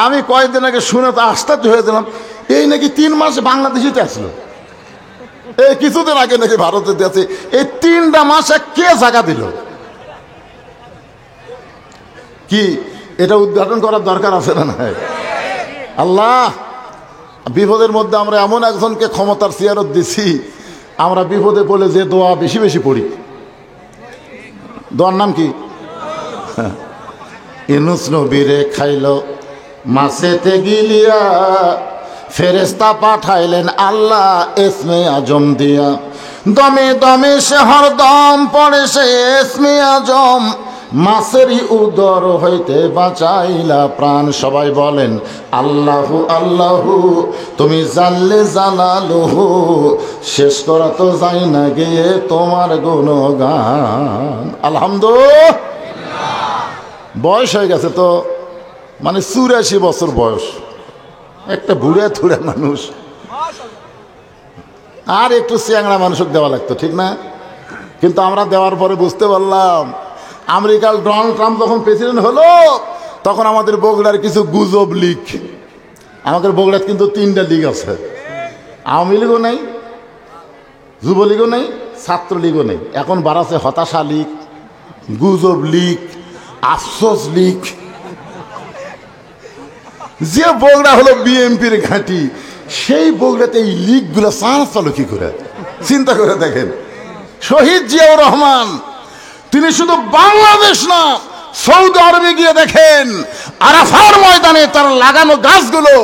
আমি কয়েকদিন আগে শুনে তো আশ্চর্য হয়ে দিলাম, এই নাকি 3 মাস বাংলাদেশিতে আসলো, এই কিছুদিন আগে নাকি ভারতে আছে। এই 3টা মাসে কে জায়গা দিল? কি এটা উদ্ঘাটন করার দরকার আছে না? নাই? আল্লাহ, বিপদের মধ্যে আমরা এমন একজনকে ক্ষমতার সিয়ারত দিছি, আমরা বিপদে পড়লে যে দোয়া বেশি বেশি পড়ি। দোয়ার নাম কি? ইউনূস নবীরে খাইল মাছেতে গিলিয়া, ফেরেশতা পাঠাইলেন আল্লাহ ইসমে আজম দিয়া। দমে দমে সে হরদম পড়ে সে ইসমে আজম, মাছেরই উদর হইতে বাঁচাইলা প্রাণ। সবাই বলেন আল্লাহু আল্লাহু, তুমি জানলে জালালুহু, শেষ করা তো যাই না গিয়ে তোমার গুণগান। আলহামদুলিল্লাহ। বয়স হয়ে গেছে তো, মানে 84 বছর বয়স, একটা বুড়ে থুড়ে মানুষ, আর একটু চ্যাংড়া মানুষকে দেওয়া লাগতো, ঠিক না? কিন্তু আমরা দেওয়ার পরে বুঝতে পারলাম, আমেরিকার ডোনাল্ড ট্রাম্প যখন প্রেসিডেন্ট হলো, তখন আমাদের বগুড়ার কিছু গুজব লীগ, আমাদের বগুড়ার কিন্তু 3টা লীগ আছে, আওয়ামী লীগও নেই, যুবলীগও নেই, ছাত্রলীগও নেই। এখন বাড়াছে হতাশা লীগ, গুজব লীগ, আফসোস লীগ। যে বগুড়া হলো বিএনপির ঘাঁটি, সেই বগুড়াতে এই লীগগুলো চান্স পালো কি করে? চিন্তা করে দেখেন। শহীদ জিয়াউর রহমান তিনি শুধু বাংলাদেশ না, সৌদি আরবে গিয়ে দেখেন আরাফার ময়দানে তার লাগানো গাছগুলো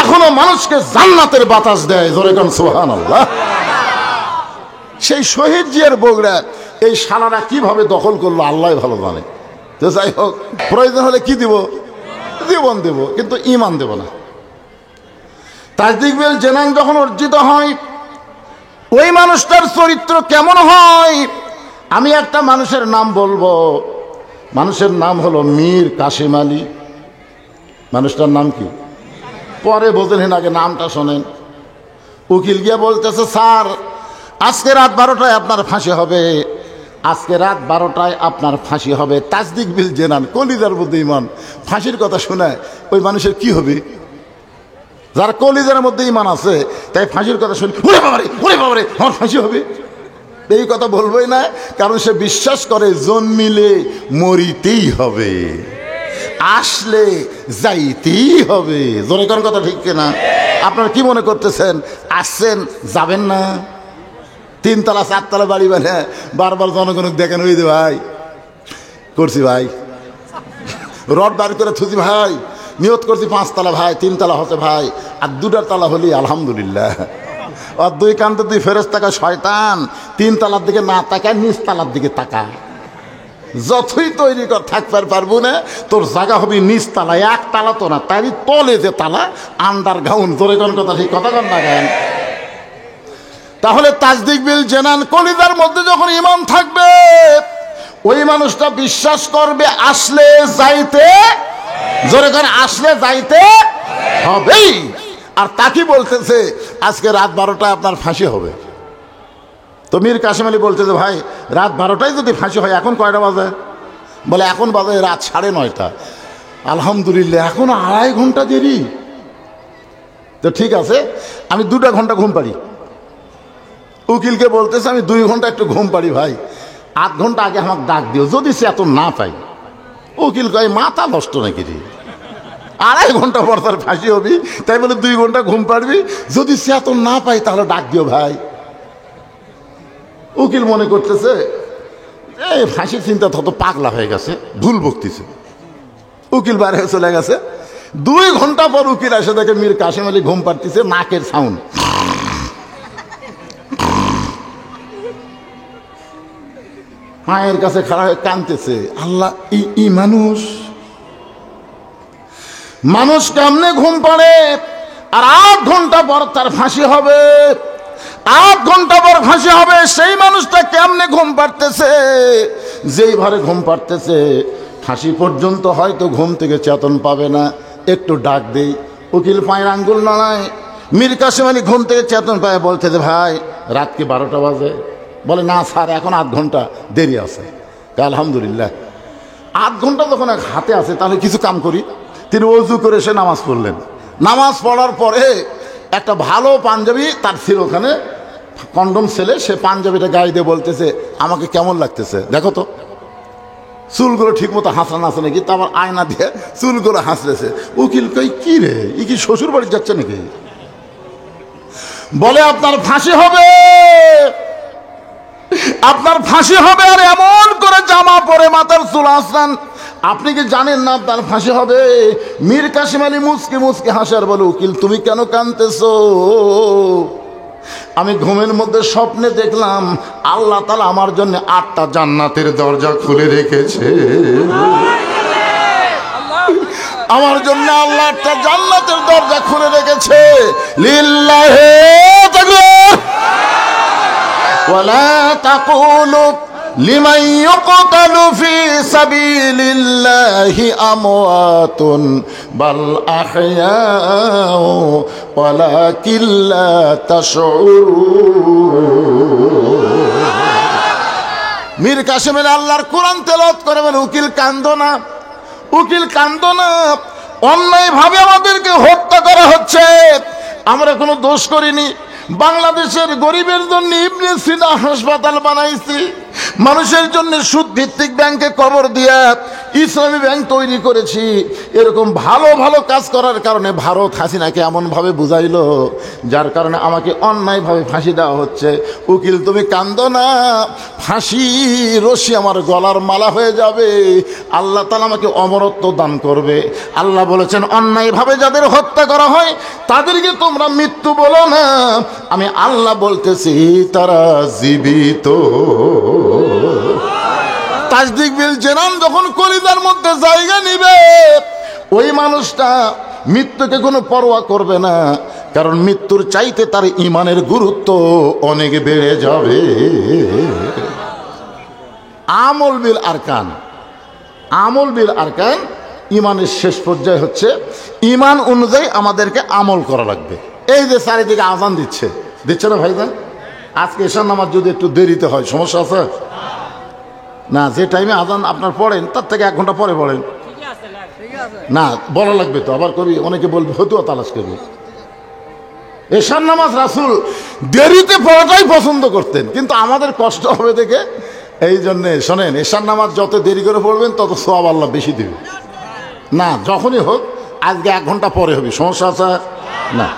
এখনো মানুষকে জান্নাতের বাতাস দেয়। জোরে কোন সুবহানাল্লাহ। সেই শহীদ জিয়ার বগুড়া এই শালারা কিভাবে দখল করলো আল্লাহ ভালো জানে। তো যাই হোক, প্রয়োজন হলে কি দিব? জীবন দেব, কিন্তু ঈমান দেব না। তাজদিক বিল জানান যখন অর্জিত হয়, ওই মানুষটার চরিত্র কেমন হয়? আমি একটা মানুষের নাম বলবো, মানুষের নাম হলো মীর কাসেম আলী। মানুষটার নাম কি? পরে বোঝেন, আগে নামটা শোনেন। উকিল গিয়ে বলতেছে, স্যার আজকে রাত 12টায় আপনার ফাঁসি হবে, আজকে রাত 12টায় আপনার ফাঁসি হবে। তাজদিক বিল জেনান, কলিজার মধ্যে ইমান। ফাঁসির কথা শোনায় ওই মানুষের কি হবে? যার কলিজার মধ্যে ইমান আছে, তাই ফাঁসির কথা শুনে ওরে বাবারে, ওরে বাবারে, আমার ফাঁসি হবে, এই কথা বলবোই না। কারণ সে বিশ্বাস করে জন্মিলে মরিতেই হবে, আসলে যাইতেই হবে। জোরে কোন কথা ঠিক কিনা? আপনারা কি মনে করতেছেন আসছেন যাবেন না? 3 তলা 4 তলা বাড়ি বানিয়ে বারবার জনগণকে দেখেন, ওই দে ভাই করছি ভাই, রড বার করে থুজি ভাই, নিয়ত করছি 5 তলা ভাই, 3 তলা হচ্ছে ভাই, আর 2টা তলা হলি আলহামদুলিল্লাহ। আর 2 কান্তে 2 ফেরেশতা শয়তান, 3 তলার দিকে না তাকায়, নিচ তলার দিকে তাকায়। যতই তৈরি কর থাকতে পারবো না, তোর জায়গা হবে নিচ তালা, 1 তালা তো না, তারই তলে যে তালা, আন্ডারগ্রাউন্ড। জোরে কোন কথা ঠিক, কথা কন না কেন? তাহলে তাজদিক বিল জানান, কলিজার মধ্যে যখন ঈমান থাকবে, ওই মানুষটা বিশ্বাস করবে আসলে যাইতে, জোরে করে আসলে যাইতে হবেই। আর তাকে বলতেছে আজকে রাত 12টায় আপনার ফাঁসি হবে। তো মীর কাসেম আলী বলতেছে, ভাই রাত 12টায় যদি ফাঁসি হয়, এখন কয়টা বাজে? বলে এখন বাজে রাত 9:30। আলহামদুলিল্লাহ, এখন 2.5 ঘন্টা দেরি। তো ঠিক আছে, আমি 2টা ঘন্টা ঘুম পাড়ি। উকিলকে বলতেছে, আমি 2 ঘন্টা একটু ঘুম পাড়ি ভাই, 8 ঘন্টা আগে আমাকে ডাক দিও যদি সে এত না পাই। উকিল কয় মাথা নষ্ট নাকি রে, 2.5 ঘন্টা পর তার ফাঁসি হবি, তাই বলে 2 ঘন্টা ঘুম পাড়বি? যদি সে এত না পাই তাহলে ডাক দিও ভাই। উকিল মনে করতেছে এই ফাঁসির চিন্তা তত পাগলা হয়ে গেছে, ভুল বকতেছে। উকিল বাইরে চলে গেছে। 2 ঘন্টা পর উকিল এসে দেখে মীর কাসেম আলী ঘুম পাড়তেছে, নাকের সাউন্ড। মায়ের কাছে খাড়া হয়ে কাঁদতেছে, আল্লাহ ই মানুষ, মানুষ কেমনে ঘুম পাড়ে? আর 8 ঘন্টা পর তার ফাঁসি হবে, 8 ঘন্টা পর ফাঁসি হবে। সেই মানুষটা কেমনে ঘুম পাড়তেছে? যেই ভারে ঘুম পাড়তেছে, ফাঁসি পর্যন্ত হয়তো ঘুম থেকে চেতন পাবে না। একটু ডাক দেই, উকিল পায়ের আঙ্গুল নাড়ায়। মীর কাসেম আলী ঘুম থেকে চেতন পায়, বলতেছে ভাই রাত কি 12টা বাজে? বলে না স্যার, এখন 8 ঘন্টা দেরি আছে। আলহামদুলিল্লাহ, 8 ঘন্টা যখন হাতে আছে, তাহলে কিছু কাম করি। তিনি ওযু করে এসে নামাজ পড়লেন। নামাজ পড়ার পরে একটা ভালো পাঞ্জাবি তার ছিল ওখানে, কন্ডম ছেলে, সে পাঞ্জাবিটা গায়ে দিয়ে বলতেছে আমাকে কেমন লাগতেছে দেখো তো, চুলগুলো ঠিক মতো হাসা নাচে নাকি, তারপর আয়না দিয়ে চুলগুলো হাসতেছে। উকিল কই কি রে, ই কি শ্বশুর বাড়ি যাচ্ছে নাকি? বলে আপনার ফাঁসি হবে, আপনার ফাঁসি হবে। আর এমন করে জামা পরে মাথার চুল আসলান, আপনি কি জানেন না আপনার ফাঁসি হবে? মীর কাসিম আলী মুচকি মুচকি হাসার বলে উকিল তুমি কেন কাঁদতেছো? আমি ঘুমের মধ্যে স্বপ্নে দেখলাম আল্লাহ তাআলা আমার জন্য 8টা জান্নাতের দরজা খুলে রেখেছে। আমার জন্য আল্লাহ 8টা জান্নাতের দরজা খুলে রেখেছে। লিল্লাহি তাকবীর ওয়ালা তাকুলু লিমান ইউকতালু ফি সাবিলিল্লাহি আমওয়াতুন বাল আহইয়াউ ওয়ালাকিন লা তাশউরুন। মীর কাসিমের আল্লাহর কোরআন তেলাওয়াত করে বলে উকিল কান্দো না, উকিল কান্দো না, অন্যায়ভাবে আমাদেরকে হত্যা করা হচ্ছে, আমরা কোনো দোষ করিনি। বাংলাদেশের গরিবের জন্য ইবনে সিনা হাসপাতাল বানাইছি, মানুষের জন্য সুদ ভিত্তিক ব্যাংকে কবর দিয়া ইসলামী ব্যাংক তৈরি করেছি। এরকম ভালো ভালো কাজ করার কারণে ভারত হাসিনাকে এমনভাবে বুঝাইলো, যার কারণে আমাকে অন্যায়ভাবে ফাঁসি দেওয়া হচ্ছে। উকিল তুমি কান্দো না, ফাঁসি রশি আমার গলার মালা হয়ে যাবে, আল্লাহ তাআলা আমাকে অমরত্ব দান করবে। আল্লাহ বলেছেন অন্যায়ভাবে যাদের হত্যা করা হয় তাদেরকে তোমরা মৃত্যু বলো না, আমি আল্লাহ বলতেছি তারা জীবিত। তাসদিক বিল জেনান যখন কলিজার মধ্যে জায়গা নিবে, ওই মানুষটা মৃত্যুকে কোনো পরোয়া করবে না, কারণ মৃত্যুর চাইতে তার ঈমানের গুরুত্ব অনেক বেড়ে যাবে। আমল বিল আরকান, আমল বিল আরকান, ঈমানের শেষ পর্যায়ে হচ্ছে ঈমান অনুযায়ী আমাদেরকে আমল করা লাগবে। এই যে চারিদিকে আজান দিচ্ছে না ভাইজান, আজকে এশার নামাজ যদি একটু দেরিতে হয় সমস্যা আছে না? যে টাইমে আজান আপনার পড়েন তার থেকে 1 ঘন্টা পরে পড়েন না, বলা লাগবে তো, আবার কবি অনেকে বলবে ফতুয়া তালাশ করবে। এশার নামাজ রাসূল দেরিতে পড়াটাই পছন্দ করতেন, কিন্তু আমাদের কষ্ট হবে দেখে এই জন্যে শোনেন, এশার নামাজ যত দেরি করে পড়বেন তত সওয়াব আল্লাহ বেশি দেবে। না যখনই হোক আজকে 1 ঘন্টা পরে হবে, সমস্যা আছে না?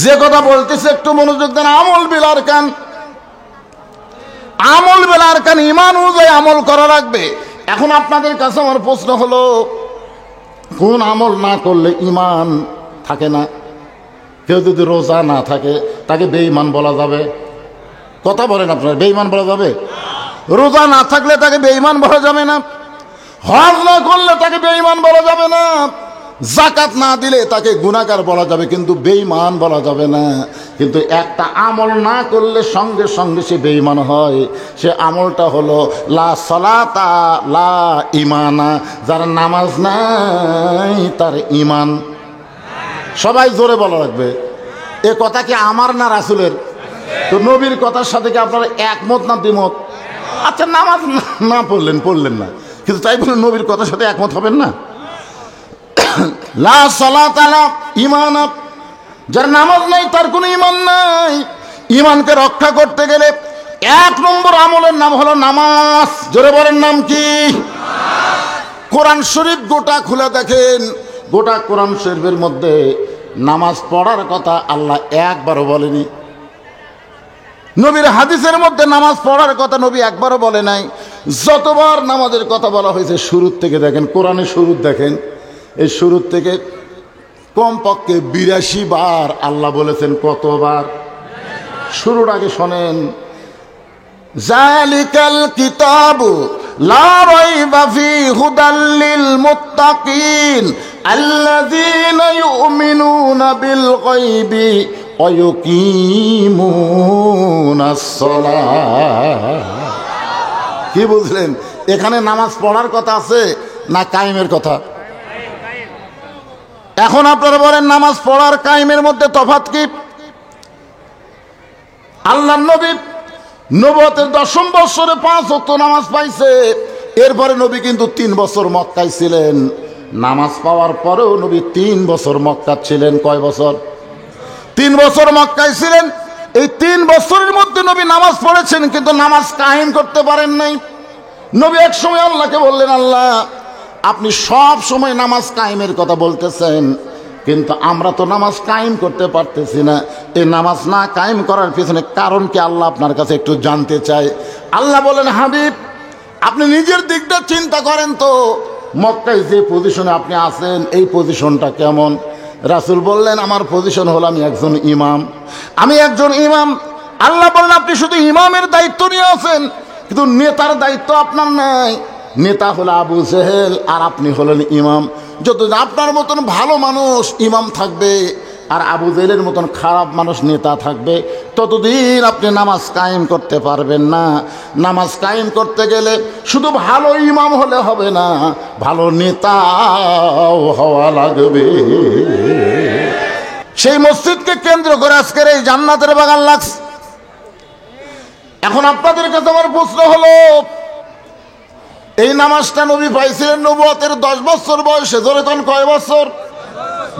যে কথা বলতেছে একটু মনোযোগ দেন। আমল বিল আরকান, আমল বিল আরকান, ঈমান অনুযায়ী আমল করা লাগবে। এখন আপনাদের কাছে আমার প্রশ্ন হলো, কোন আমল না করলে ঈমান থাকে না? কেউ যদি রোজা না থাকে তাকে বেঈমান বলা যাবে? কথা বলেন আপনারা, বেঈমান বলা যাবে? রোজা না থাকলে তাকে বেঈমান বলা যাবে না, হজ না করলে তাকে বেঈমান বলা যাবে না, যাকাত না দিলে তাকে গুনাহগার বলা যাবে, কিন্তু বেঈমান বলা যাবে না। কিন্তু একটা আমল না করলে সঙ্গে সঙ্গে সে বেঈমান হয়, সে আমলটা হলো লা সালাতা লা ঈমানা, যার নামাজ নাই তার ঈমান। সবাই জোরে বলা লাগবে। এ কথা কি আমার না রাসূলের? তো নবীর কথার সাথে কি আপনারা একমত না দ্বিমত? আচ্ছা নামাজ না পড়লেন না, কিন্তু তাই বলে নবীর কথার সাথে একমত হবেন না? লা সালাতা লা ঈমান, যার নামাজ নাই তার কোনো ঈমান নাই। ঈমানকে রক্ষা করতে গেলে 1 নম্বর আমলের নাম হলো নামাজ। জোরে বলেন নাম কি? কোরআন শরীফ গোটা খুলে দেখেন, গোটা কোরআন শরীফের মধ্যে নামাজ পড়ার কথা আল্লাহ একবারও বলেনি। নবীর হাদিসের মধ্যে নামাজ পড়ার কথা নবী একবারও বলে নাই। যতবার নামাজের কথা বলা হয়েছে শুরুর থেকে দেখেন, কোরআনের শুরু দেখেন, এই শুরুর থেকে কমপক্ষে 82 বার আল্লাহ বলেছেন। কতবার? শুরুর আগে শোনেন, জালিকাল কিতাবু লা রাইবা ফীহি হুদাল লিল মুত্তাকিন আল্লাযীনা ইউমিনুনা বিল গায়বি ওয়া ইউকিমুনাস সালাহ। কি বুঝলেন? এখানে নামাজ পড়ার কথা আছে না কায়েমের কথা? এখন আপনারা বলেন নামাজ পড়ার কায়েমের মধ্যে তফাৎ কি? আল্লাহর নবী নবুয়তের 10ম বছরে 5 ওয়াক্ত নামাজ পাইছে। এরপরে নবী কিন্তু 3 বছর মক্কায় ছিলেন। নামাজ পাওয়ার পরেও নবী 3 বছর মক্কা ছিলেন। কয় বছর? 3 বছর মক্কায় ছিলেন। এই 3 বছরের মধ্যে নবী নামাজ পড়েছেন, কিন্তু নামাজ কায়েম করতে পারেন নাই। নবী এক সময় আল্লাহকে বললেন, আল্লাহ আপনি সব সময় নামাজ কায়েমের কথা বলতেছেন, কিন্তু আমরা তো নামাজ কায়েম করতে পারতেছি না। এই নামাজ না কায়েম করার পিছনে কারণ কি আল্লাহ আপনার কাছে একটু জানতে চাই। আল্লাহ বলেন, হাবিব আপনি নিজের দিকটা চিন্তা করেন তো, মক্কায় যে পজিশনে আপনি আছেন এই পজিশনটা কেমন? রাসূল বললেন, আমার পজিশন হলো আমি একজন ইমাম। আমি একজন ইমাম। আল্লাহ বললেন, আপনি শুধু ইমামের দায়িত্ব নিয়ে আছেন, কিন্তু নেতার দায়িত্ব আপনার নাই। নেতা হলো আবু জেহেল, আর আপনি হলেন ইমাম। যতদিন আপনার মতন ভালো মানুষ ইমাম থাকবে আর আবু জেহেলের মতন খারাপ মানুষ নেতা থাকবে, ততদিন আপনি নামাজ কায়েম করতে পারবেন না। নামাজ কায়েম করতে গেলে শুধু ভালো ইমাম হলে হবে না, ভালো নেতাও হওয়া লাগবে। সেই মসজিদকে কেন্দ্র করে আজকের এই জান্নাতের বাগান লাগছে। এখন আপনাদের কাছে আমার প্রশ্ন হলো, এই নামাজটা নবী পাইছিলেন নবুয়তের 10 বছর বয়সে। ধরে তখন কয় বছর?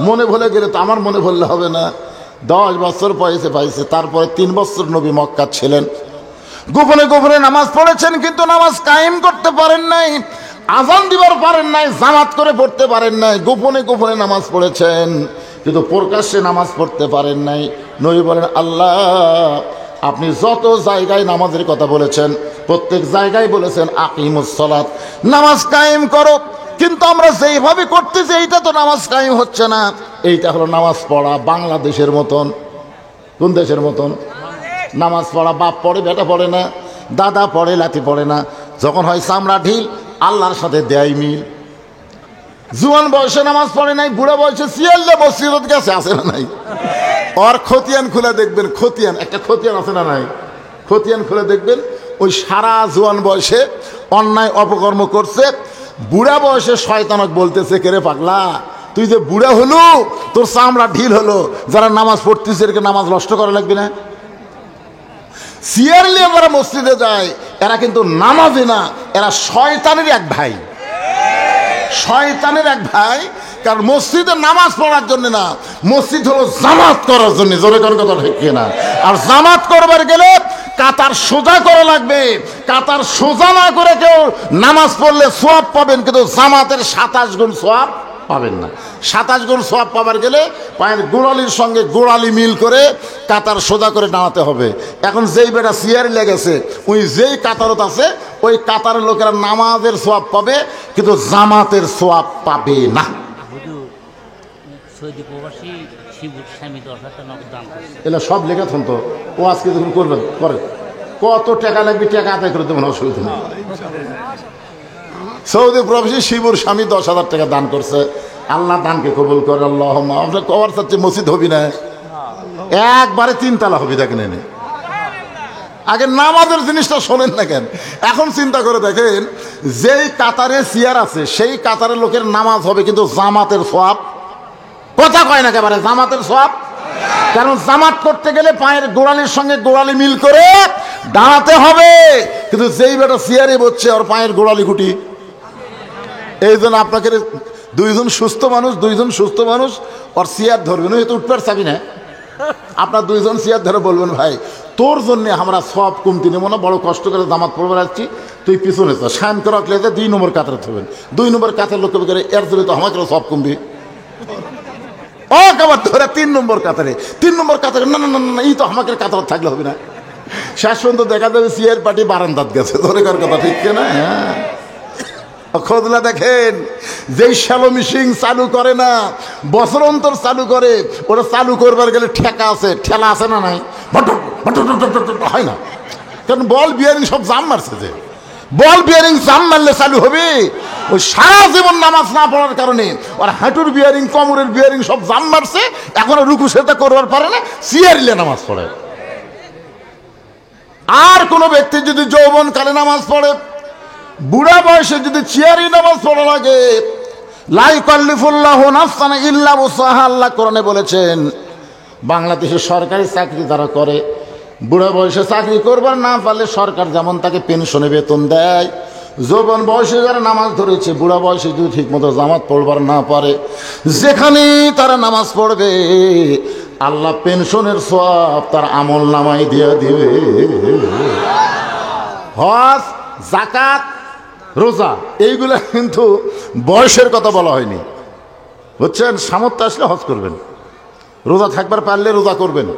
মনে ভুলে গেলে তো আমার মনে ভুললে হবে না। 10 বছর পাইছে। তারপরে 3 বছর নবী মক্কা ছিলেন। গোপনে গোপনে নামাজ পড়েছেন, কিন্তু নামাজ কায়েম করতে পারেন নাই। আজান দিবার পারেন নাই, জামাত করে পড়তে পারেন নাই। গোপনে গোপনে নামাজ পড়েছেন, কিন্তু প্রকাশ্যে নামাজ পড়তে পারেন নাই। নবী বলেন, আল্লাহ আপনি যত জায়গায় নামাজের কথা বলেছেন, প্রত্যেক জায়গায় বলেছেন আকিমুস সালাত, নামাজ কায়েম করো, কিন্তু আমরা যেইভাবে করতেছি এইটা তো নামাজ কায়েম হচ্ছে না। এইটা হলো নামাজ পড়া বাংলাদেশের মতন। কোন দেশের মতন? নামাজ পড়া বাপ পড়ে, বেটা পড়ে না, দাদা পড়ে, লাঠি পড়ে না। যখন হয় চামড়া ঢিল, আল্লাহর সাথে দেয় মিল। জুয়ান বয়সে নামাজ পড়ে নাই, বুড়া বয়সে সিয়াল্লা মসজিদ গেছে, আছে না নাই? ওর খতিয়ান খুলে দেখবেন, খতিয়ান একটা খতিয়ান আছে না নাই? খতিয়ান খুলে দেখবেন, ওই সারা জুয়ান বয়সে অন্যায় অপকর্ম করছে, বুড়া বয়সে শয়তানক বলতেছে, কেরে পাগলা তুই যে বুড়া হলো, তোর চামড়া ঢিল হলো, যারা নামাজ পড়তেছে এরকে নামাজ নষ্ট করা লাগবে না। সিয়ার নিয়ে যারা মসজিদে যায়, এরা কিন্তু নামাজে না, এরা শয়তানের এক ভাই। শয়তানের এক ভাই। কারণ মসজিদে নামাজ পড়ার জন্য না, মসজিদ হলো জামাত করার জন্য। জোরে কোন কথা ঠিক না? আর জামাত করবার গেলে কাতার সোজা করা লাগবে। কাতার সোজা না করে কেউ নামাজ পড়লে সওয়াব পাবেন, কিন্তু জামাতের 27 গুণ সওয়াব পাবেন না। 27 গুণ সওয়াব পাবার গেলে পায়ের গোড়ালির সঙ্গে গোড়ালি মিল করে কাতার সোজা করে দাঁড়াতে হবে। এখন যেই বেটা সিয়ারি লেগেছে, ওই যেই কাতারত আছে, ওই কাতারের লোকেরা নামাজের সওয়াব পাবে, কিন্তু জামাতের সওয়াব পাবে না। এগুলো সব লেখা তো ও আজকে যখন করবেন করে কত টাকা লাগবে, টাকা আদায় করে দেবেন, অসুবিধা নেই। সৌদি প্রবাসী শিবুর স্বামী 10,000 টাকা দান করছে। আল্লাহ দানকে কবুল করে। আল্লাহ আপনার কবার চাচ্ছে মসজিদ হবি না, একবারে 3 তালা হবি। দেখেন এনে আগে নামাজের জিনিসটা শোনেন না কেন? এখন চিন্তা করে দেখেন, যেই কাতারে চেয়ার আছে সেই কাতারের লোকের নামাজ হবে, কিন্তু জামাতের সওয়াব কথা কয় না একেবারে, জামাতের সওয়াব। কারণ জামাত করতে গেলে পায়ের গোড়ালির সঙ্গে গোড়ালি মিল করে দাঁড়াতে হবে, কিন্তু যেই বেটা চেয়ারে বসছে ওর পায়ের গোড়ালি গুটি। এই জন্য আপনাকে দুইজন সুস্থ মানুষ ওর চেয়ার ধরবেন, ওই তো উঠবার চাবি না, আপনার 2 জন চেয়ার ধরে বলবেন, ভাই তোর জন্যে আমরা সব কমতি নেবো না, বড় কষ্ট করে জামাত পড়বে আসছি, তুই পিছনে তো শান করে রাখলে 2 নম্বর কাতারে থাকবেন। 2 নম্বর কাতার লোক এর জন্য তো আমাকে সব কমবি। ও কাবার ধরে 3 নম্বর কাতারে, 3 নম্বর কাতারে, না না না না, এই তো আমাকে কাতার থাকলে হবে না। শেষ পর্যন্ত দেখা যাবে সিয়ার পার্টি বারান্দাত গেছে। ধরে কার কথা ঠিক না? হ্যাঁ, খোঁজলা দেখেন, যেই শ্যালো মিশিং চালু করে না, বছর অন্তর চালু করে, ওরা চালু করবার গেলে ঠেলা আছে না নাই? হয় না, কারণ বল বিয়ারিং সব জাম মারছে। যে বল বিয়ারিং জাম মারলে চালু হবে? ওই সারা জীবন নামাজ না পড়ার কারণে ওর হাঁটুর বিয়ারিং, কোমরের বিয়ারিং সব জাম মারছে, এখন রুকু সেটা করবার পারে না, সিয়ারিলে নামাজ পড়ে। আর কোনো ব্যক্তি যদি যৌবনকালে নামাজ পড়ে, বুড়া বয়সে যদি চেয়ারি নামাজ পড়া লাগে, লা ইউকাল্লিফুল্লাহু নাফসান ইল্লা উসাহা, আল্লাহ কোরআনে বলেছেন, বাংলাদেশে সরকারি চাকরি যারা করে, বুড়া বয়সে চাকরি করবার না পারলে সরকার যেমন তাকে পেনশনে বেতন দেয়, যৌবন বয়সে যারা নামাজ ধরেছে, বুড়া বয়সে যদি ঠিক মতো জামাত পড়বার না পারে, যেখানেই তারা নামাজ পড়বে আল্লাহ পেনশনের সওয়াব তার আমল নামায় দিয়ে দিবে। হজ, যাকাত, রোজা এইগুলা কিন্তু বয়সের কথা বলা হয়নি, বুঝছেন? সামর্থ্য আসলে হজ করবেন, রোজা থাকবার পারলে রোজা করবেন,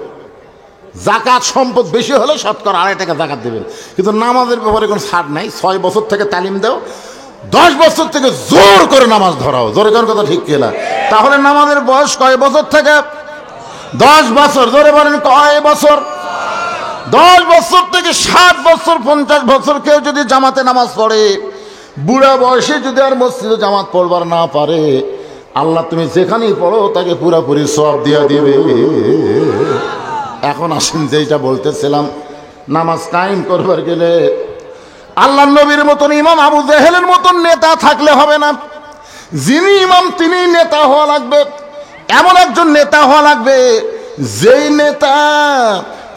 যাকাত সম্পদ বেশি হলে শতকরা 2.5 টাকা যাকাত দেবেন। কিন্তু নামাজের ব্যাপারে কোনো ছাড় নাই। 6 বছর থেকে তালিম দাও, 10 বছর থেকে জোর করে নামাজ ধরাও। জোরে কোন কথা ঠিক কিনা? তাহলে নামাজের বয়স কয় বছর থেকে? 10 বছর। জোরে বলেন কয় বছর? 10 বছর থেকে 60 বছর, 50 বছর কেউ যদি জামাতে নামাজ পড়ে, বুড়া বয়সে যদি আর মসজিদে জামাত পড়বার না পারে, আল্লাহ তুমি যেখানেই পড়ো তাকে পুরাপুরি সওয়াব দিয়ে দিবে। এখন আসেন যেটা বলতেছিলাম, নামাজ কায়েম করবার গেলে আল্লাহ নবীর মতন ইমাম আবু জেহেলের মতন নেতা থাকলে হবে না। যিনি ইমাম তিনি নেতা হওয়া লাগবে। এমন একজন নেতা হওয়া লাগবে যেই নেতা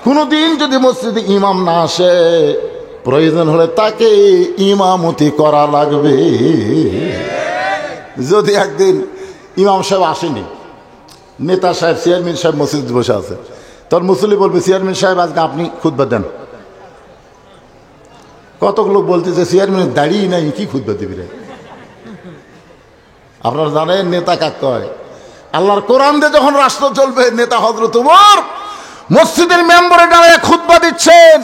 কোনোদিন যদি মসজিদে ইমাম না আসে, প্রয়োজন হলে তাকে ইমামতি করা লাগবে। যদি একদিন ইমাম সাহেব আসেনি, নেতা সাহেব, চেয়ারম্যান সাহেব মসজিদে বসে আছে, তোর মুসল্লি বলবে, চেয়ারম্যান সাহেব আজকে আপনি খুতবা দেন। কতক লোক বলতেছে চেয়ারম্যানের দাঁড়িয়ে নাই, কি খুতবা দিবি রে? আপনারা জানেন নেতা কাক কয়? আল্লাহর কোরআন দিয়ে যখন রাষ্ট্র চলবে, নেতা হযরত ওমর মসজিদের মেম্বারে দাঁড়িয়ে খুতবা দিচ্ছেন।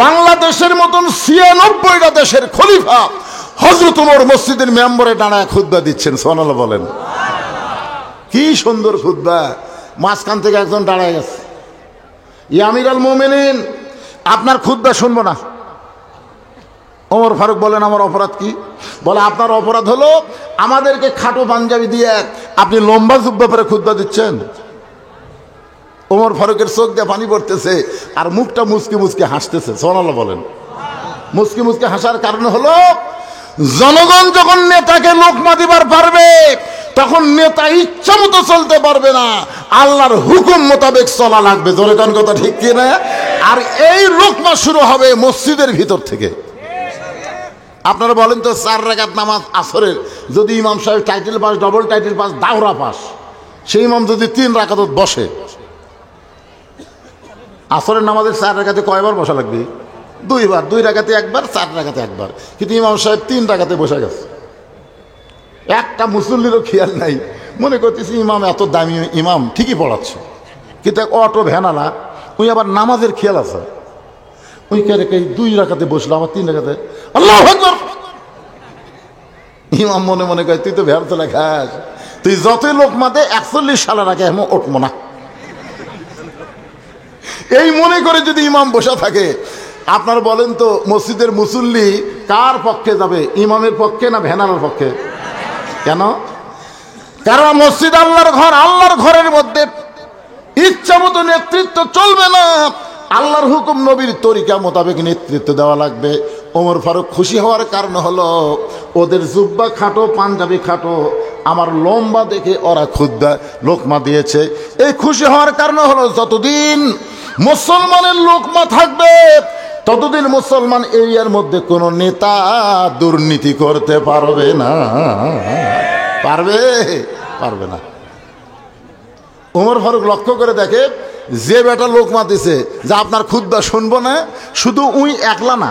বাংলাদেশের মতন 96টা দেশের খলিফা হযরত ওমর মসজিদের মেম্বারে দাঁড়ায় খুতবা দিচ্ছেন। সুবহানাল্লাহ বলেন। কি সুন্দর খুতবা! মাঝখান থেকে একজন দাঁড়ায় গেছে, ইয়া আমিরুল মুমিনিন, আপনার খুতবা শুনবো না। ওমর ফারুক বলেন, আমার অপরাধ কি? বলে, আপনার অপরাধ হলো আমাদেরকে খাটো পাঞ্জাবি দিয়ে আপনি লম্বা জুব্বা পরে খুতবা দিচ্ছেন। ওমর ফারুকের চোখ দিয়ে পানি পড়তেছে আর মুখটা মুচকি মুচকি হাসতেছে। সুবহানাল্লাহ বলেন। মুচকি মুচকি হাসার কারণ হলো, জনগণ যখন নেতাকে লোকমা দিবার পারবে, তখন নেতা ইচ্ছা মতো চলতে পারবে না, আল্লাহর হুকুম মোতাবেক চলা লাগবে। জোরে কোন কথা ঠিক কি না? আর এই লোকমা শুরু হবে মসজিদের ভিতর থেকে। আপনারা বলেন তো, 4 রাকাত নামাজ আসরের যদি ইমাম সাহেব title pass, double title pass, দাওরা পাস, সেই ইমাম যদি 3 রাকাত বসে, আসরের নামাজের 4 রাকাতে কয়বার বসা লাগবে? 2 বার। 2 রাকাতে একবার, 4 রাকাতে একবার। কিন্তু ইমাম সাহেব 3 রাকাতে বসে গেছে। একটা মুসল্লিরও খেয়াল নাই, মনে করতেছি ইমাম এত দামি ইমাম, ঠিকই পড়াচ্ছে, কিন্তু অটো ভ্যানালা ওই আবার নামাজের খেয়াল আছে। ওই কেরে 2 রাকাতে বসলো, আবার 3 রাকাতে আল্লাহু আকবার। ইমাম মনে মনে কয়, তুই তো ভ্যান তো লেখাস, তুই যতই লোক মাতে 41 সালের আগে এমন উঠবো না। এই মনে করে যদি ইমাম বসা থাকে, আপনার বলেন তো মসজিদের মুসল্লি কার পক্ষে যাবে? ইমামের পক্ষে না ভ্যানালার পক্ষে? কেন? কারণ মসজিদ আল্লাহর ঘর, আল্লাহর ঘরের মধ্যে ইচ্ছা মতো নেতৃত্ব চলবে না, আল্লাহর হুকুম নবীর তরিকা মোতাবেক নেতৃত্ব দেওয়া লাগবে। ওমর ফারুক খুশি হওয়ার কারণ হলো, ওদের জুব্বা খাটো, পাঞ্জাবি খাটো, আমার লম্বা দেখে ওরা খুদ্া লোকমা দিয়েছে। এই খুশি হওয়ার কারণ হলো, যতদিন মুসলমানের লোকমা থাকবে ততদিন মুসলমান এরিয়ার মধ্যে কোনো নেতা দুর্নীতি করতে পারবে না। পারবে? পারবে না। ওমর ফারুক লক্ষ্য করে দেখে, যে বেটা লোকমা দিছে, যা আপনার খুদ্া শুনবো না, শুধু উই একলা না,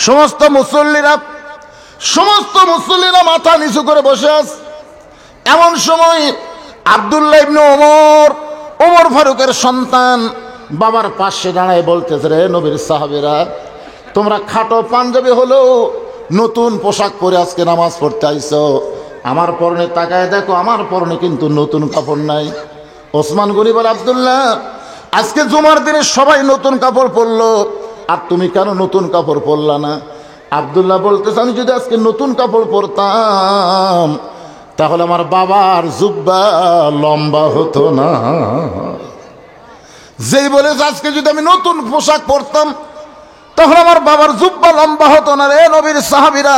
সমস্ত মুসল্লিরা মাথা নিচু করে বসে আছে। এমন সময় আব্দুল্লাহ ইবনে ওমর ফারুকের সন্তান বাবার পাশে দাঁড়ায় বলতেছে, রে নবীর সাহাবীরা, তোমরা খাটো পাঞ্জাবি হলেও নতুন পোশাক পরে আজকে নামাজ পড়তে আইছো, আমার পরনে তাকায় দেখো, আমার পরনে কিন্তু নতুন কাপড় নাই। ওসমান গনি বলে, আব্দুল্লাহ, আজকে জুমার দিনে সবাই নতুন কাপড় পরলো, আর তুমি কেন নতুন কাপড় পরলা না? আব্দুল্লাহ বলতেছে, আমি যদি আজকে নতুন কাপড় পরতাম তাহলে আমার বাবার জুব্বা লম্বা হতো না। যেই বলেছে আজকে যদি আমি নতুন পোশাক পরতাম তাহলে আমার বাবার জুব্বা লম্বা হতো না। রে নবীর সাহাবীরা,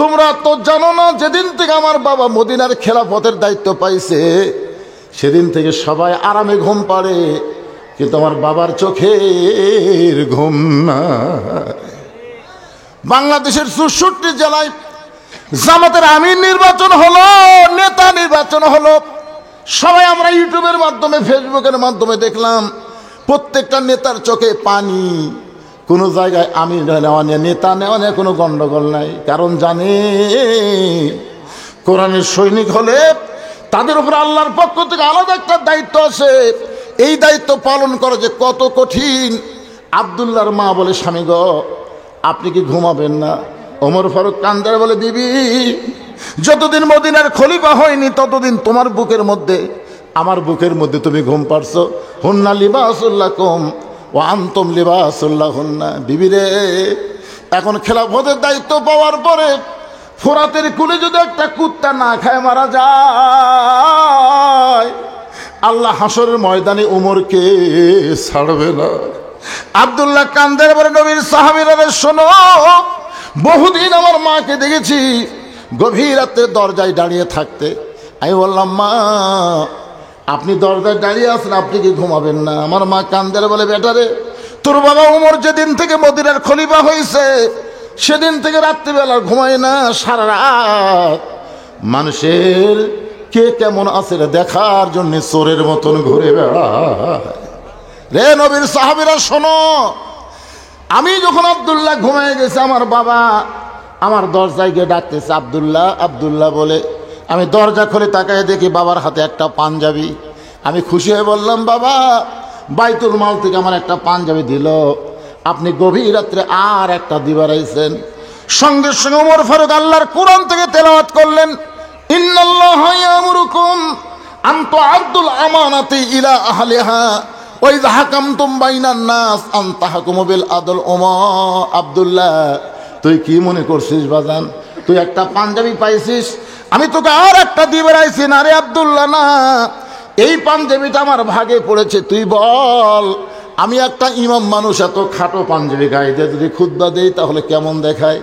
তোমরা তো জানো না, যেদিন থেকে আমার বাবা মদিনার খেলাফতের দায়িত্ব পাইছে সেদিন থেকে সবাই আরামে ঘুম পাড়ে, কিন্তু আমার বাবার চোখের ঘুম না। বাংলাদেশের 64 জেলায় জামাতের আমির নির্বাচন হলো, নেতা নির্বাচন হলো। সবাই আমরা ইউটিউবের মাধ্যমে, ফেসবুকের মাধ্যমে দেখলাম প্রত্যেকটা নেতার চোখে পানি। কোনো জায়গায় আমির নেওয়া নিয়ে, নেতা নেওয়া নিয়ে কোনো গন্ডগোল নাই, কারণ জানে কোরআনের সৈনিক হলে তাদের উপর আল্লাহর পক্ষ থেকে আলাদা একটা দায়িত্ব আছে। এই দায়িত্ব পালন করা যে কত কঠিন। আব্দুল্লাহর মা বলে, স্বামী গো আপনি কি ঘুমাবেন না? ওমর ফারুক কান্দার বলে, বিবি যতদিন মদিনার খলিফা হয়নি ততদিন তোমার বুকের মধ্যে, আমার বুকের মধ্যে তুমি ঘুম পারছো। হুন্না লিবাসুল্লাকুম ওয়া আনতুম লিবাসুল্লাহুন্না। বিবি রে, এখন খেলাফতের দায়িত্ব পাওয়ার পরে ফোরাতের কুলে যদি একটা কুত্তা না খায় মারা যায়, আল্লাহ হাসরের ময়দানে উমরকে ছাড়বে না। আব্দুল্লাহ কান্দের পরে নবীর সাহাবীরা, শোনো, বহুদিন আমার মাকে দেখেছি গভীর রাতে দরজায় দাঁড়িয়ে থাকতে। আমি বললাম, মা আপনি দরজায় দাঁড়িয়ে আছেন, আপনি কি ঘুমাবেন না? আমার মা কান্দের বলে, বেটারে তোর বাবা উমর যেদিন থেকে মদিনার খলিফা হয়েছে সেদিন থেকে রাত্রিবেলা ঘুমায় না, সারা রাত মানুষের কে কেমন আছে দেখার জন্য চোরের মতন ঘুরে বেড়ায়। রে নবীর সাহাবীরা শোনো, আমি যখন আব্দুল্লাহ ঘুমিয়ে গেছে, আমার বাবা আমার দরজায় গিয়ে ডাকতেছে, আব্দুল্লাহ আব্দুল্লাহ বলে। আমি দরজা খুলে তাকায় দেখি বাবার হাতে একটা পাঞ্জাবি। আমি খুশি হয়ে বললাম, বাবা বাইতুল মাল থেকে আমার একটা পাঞ্জাবি দিল, আপনি গভীর রাত্রে আর একটা দিবার আইছেন। সঙ্গে সঙ্গে ওমর ফারুক আল্লাহর কোরআন থেকে তেলাওয়াত করলেন, ইন্নাল্লাহা ইয়ামুরুকুম আন তুআদ্দুল আমানাতি ইলা আহলিহা ওয়া ইযা হাকামতুম বাইনান নাস আন তাহকুমু বিল আদল। আব্দুল্লাহ তুই কি মনে করছিস বাজান, তুই একটা পাঞ্জাবি পাইছিস, আমি তোকে আর একটা দিবার আইছি? না রে আব্দুল্লাহ, না, এই পাঞ্জাবিটা আমার ভাগে পড়েছে। তুই বল, আমি একটা ইমাম মানুষ, এত খাটো পাঞ্জাবি গায়ে দিয়ে যদি খুতবা দেই তাহলে কেমন দেখায়?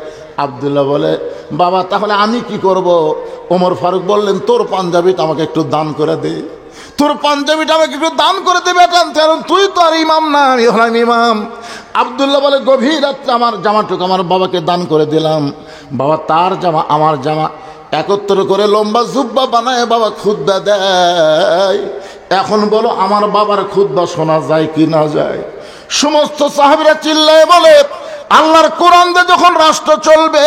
আব্দুল্লাহ বলে, বাবা তাহলে আমি কি করব? ওমর ফারুক বললেন, তোর পাঞ্জাবিটা আমাকে একটু দান করে দে, তোর পাঞ্জাবিটা আমাকে একটু দান করে দেবে, কারণ তুই তো আর ইমাম না, আমি হলাম ইমাম। আব্দুল্লাহ বলে, গভীর রাত্রে আমার জামাটুকু আমার বাবাকে দান করে দিলাম। বাবা তার জামা আমার জামা একত্র করে লম্বা জুব্বা বানায় বাবা খুতবা দেয়। এখন বলো আমার বাবার খুতবা শোনা যায় কি না যায়? সমস্ত সাহাবীরা চিল্লায় বলে, আল্লাহর কোরআন দিয়ে যখন রাষ্ট্র চলবে,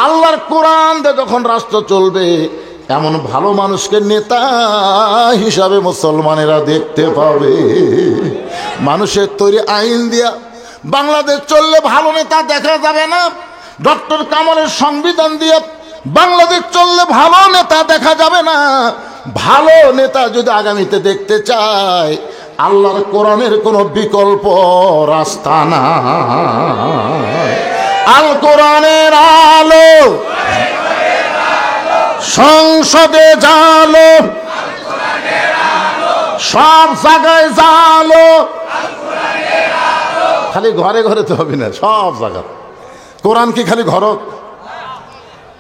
আল্লাহর কোরআন দিয়ে যখন রাষ্ট্র চলবে, এমন ভালো মানুষকে নেতা হিসাবে মুসলমানেরা দেখতে পাবে। মানুষের তৈরি আইন দিয়া বাংলাদেশ চললে ভালো নেতা দেখা যাবে না। ডক্টর কামালের সংবিধান দিয়ে বাংলাদেশ চললে ভালো নেতা দেখা যাবে না। ভালো নেতা যদি আগামীতে দেখতে চায়, আল্লাহর কোরআনের কোনো বিকল্প রাস্তা না। আল কোরআনের আলো সংসদে জালো, সব জায়গায় জালো, খালি ঘরে ঘরে তো হবে না, সব জায়গায়। কোরআন কি খালি ঘর?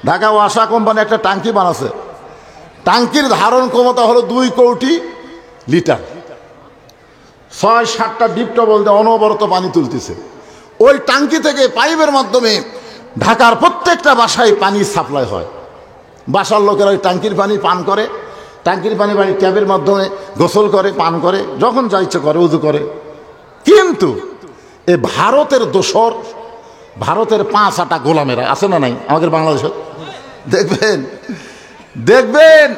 ঢাকা ওয়াসা কোম্পানি একটা টাঙ্কি বানাচ্ছে, টাঙ্কির ধারণ ক্ষমতা হলো 2 কোটি লিটার, 6-7টা ডিপটবল দিয়ে অনবরত পানি তুলতেছে। ওই টাঙ্কি থেকে পাইপের মাধ্যমে ঢাকার প্রত্যেকটা বাসায় পানি সাপ্লাই হয়। বাসার লোকেরা ওই টাঙ্কির পানি পান করে, টাঙ্কির পানি ট্যাপের মাধ্যমে গোসল করে, পান করে, যখন যা ইচ্ছে করে উজু করে। কিন্তু এ ভারতের দোসর, ভারতের 5-8টা গোলামেরা আছে না নাই আমাদের বাংলাদেশে? দেখবেন দেখবেন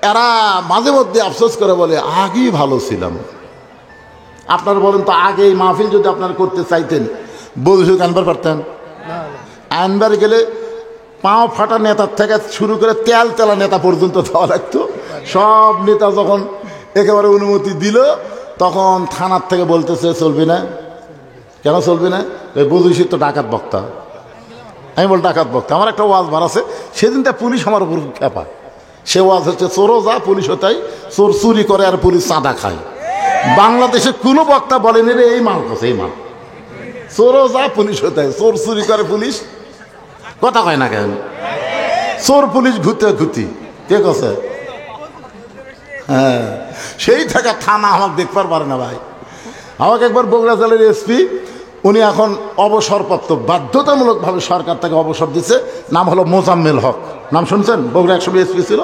এরা মাঝে মধ্যে আফসোস করে বলে, আগেই ভালো ছিলাম। আপনার বলেন তো, আগে এই মাহফিল যদি আপনার করতে চাইতেন, বলছুক আনবার পারতেন? আনবার গেলে পাও ফাটা নেতার থেকে শুরু করে তেল তেলা নেতা পর্যন্ত দেওয়া লাগতো। সব নেতা যখন একেবারে অনুমতি দিল, তখন থানার থেকে বলতেছে চলবে না। কেন চলবে না? বুঝিস তো ডাকাত বক্তা। আমি বল ডাকাত বক্তা, আমার একটা ওয়াজ বার আছে, সেদিনটা পুলিশ আমার উপর খেপা। সে ওয়াজ হচ্ছে, চোরও যা পুলিশও তাই, চোর চুরি করে আর পুলিশ চাঁদা খায়। বাংলাদেশে কোনো বক্তা বলেনি রে এই মাল কথা, এই মাল, চোরও যা পুলিশও তাই, চোর চুরি করে পুলিশ কথা কয় না কেন? চোর পুলিশ ঘুরতে ঘুরতি কে কছে? হ্যাঁ, সেই থেকে থানা আমাকে দেখবার পারে না ভাই। আমাকে একবার বগুড়া জেলার এসপি উনি এখন অবসরপ্রাপ্ত, বাধ্যতামূলকভাবে সরকার তাকে অবসর দিচ্ছে। নাম হলো মোজাম্মেল হক। নাম শুনছেন? বগুড়া 120 ছিল।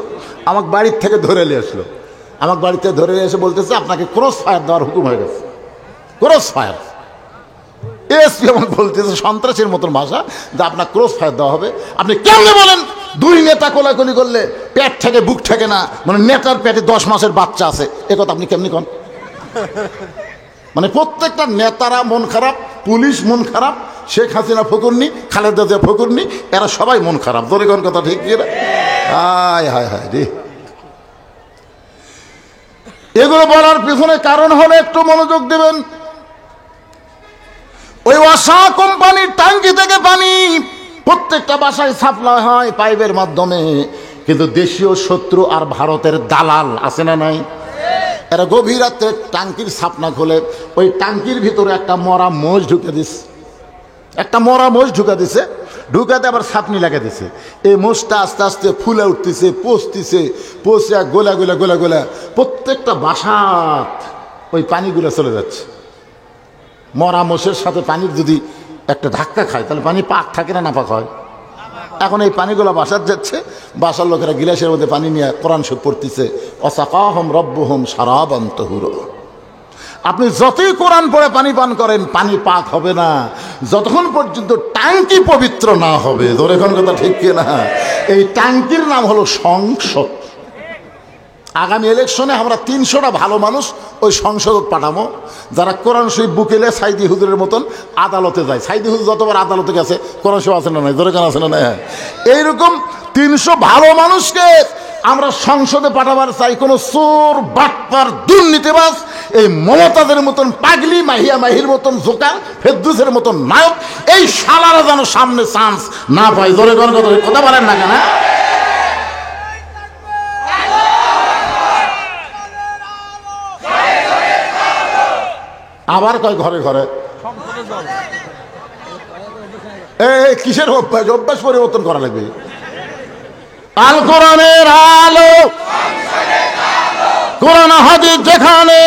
আমার বাড়ির থেকে ধরে নিয়ে আসলো। আমার বাড়িতে ধরে নিয়ে এসে বলতেছে আপনাকে ক্রস ফায়ার দেওয়ার হুকুম হয়ে গেছে। Cross fire. এসপি আমাকে বলতেছে সন্ত্রাসের মতন ভাষা যে আপনার ক্রস ফায়ার দেওয়া হবে। আপনি কেমনে বলেন? দুই নেতা কোলাকুলি করলে পেট থেকে বুক থেকে না, মানে নেতার পেটে 10 মাসের বাচ্চা আছে, এ কথা আপনি কেমনি কন? মানে প্রত্যেকটা নেতারা মন খারাপ, পুলিশ মন খারাপ, শেখ হাসিনা ফকুরনি, খালেদা জিয়া ফকুরনি, এরা সবাই মন খারাপ। ধরে কোন কথা ঠিক কি? হায় হায় হায় রে। এগুলো বলার পিছনে কারণ হলো, একটু মনোযোগ দেবেন। ওই ওয়াসা কোম্পানির ট্যাঙ্কি থেকে পানি প্রত্যেকটা বাসায় সাপ্লাই হয় পাইপের মাধ্যমে, কিন্তু দেশীয় শত্রু আর ভারতের দালাল আছে না নাই? এরা গভীর রাতে ট্যাঙ্কির ছাপনা খুলে ওই ট্যাঙ্কির ভিতরে একটা মরা মোষ ঢুকে দিচ্ছে। একটা মরা মোষ ঢুকে দিছে, ঢুকাতে আবার ছাপনি লাগা দিছে। এই মোষটা আস্তে আস্তে ফুলে উঠতেছে, পচতেছে, পচে গোলা গোলা গোলা গোলা প্রত্যেকটা বাসাত ওই পানিগুলো চলে যাচ্ছে। মরা মোষের সাথে পানির যদি একটা ধাক্কা খায় তাহলে পানি পাক থাকে না নাপাক হয়? এখন এই পানিগুলো বাসার যাচ্ছে, বাসার লোকেরা গিলাসের মধ্যে পানি নিয়ে কোরআন শরীফ পড়তেছে, ওয়াসাকাহুম রাব্বুহুম শারাবান তাহুরা। আপনি যতই কোরআন পড়ে পানি পান করেন, পানি পাক হবে না যতক্ষণ পর্যন্ত ট্যাঙ্কি পবিত্র না হবে। ধরে কোন কথা ঠিক কিনা? এই ট্যাঙ্কির নাম হলো সংসদ। আগামী ইলেকশনে আমরা 300টা ভালো মানুষ ওই সংসদ পাঠাবো, যারা কোরআন শরীফ বুকেলে সাইদি হুজুরের মতন আদালতে যায়। সাইদি হুজুর যতবার আদালতে গেছে কোরআন শরীফ আছে না নাই? ধরে কেন আছে না নাই? এইরকম 300 ভালো মানুষকে আমরা সংসদে পাঠাবার চাই। কোনো চোর, বাটপার, দুর্নীতিবাজ, এই মমতাজের মতন পাগলি, মাহিয়া মাহির মতন জোকার, ফেরদৌসের মতন নায়ক, এই শালারা যেন সামনে চান্স না পায়। ধরে কোন কথা বলেন না কেন? আবার কয় ঘরে ঘরে এই কিসের অভ্যাস? অভ্যাস পরিবর্তন করা লাগবে। আল কোরআনের আলো, কোরআন হাদিস যেখানে,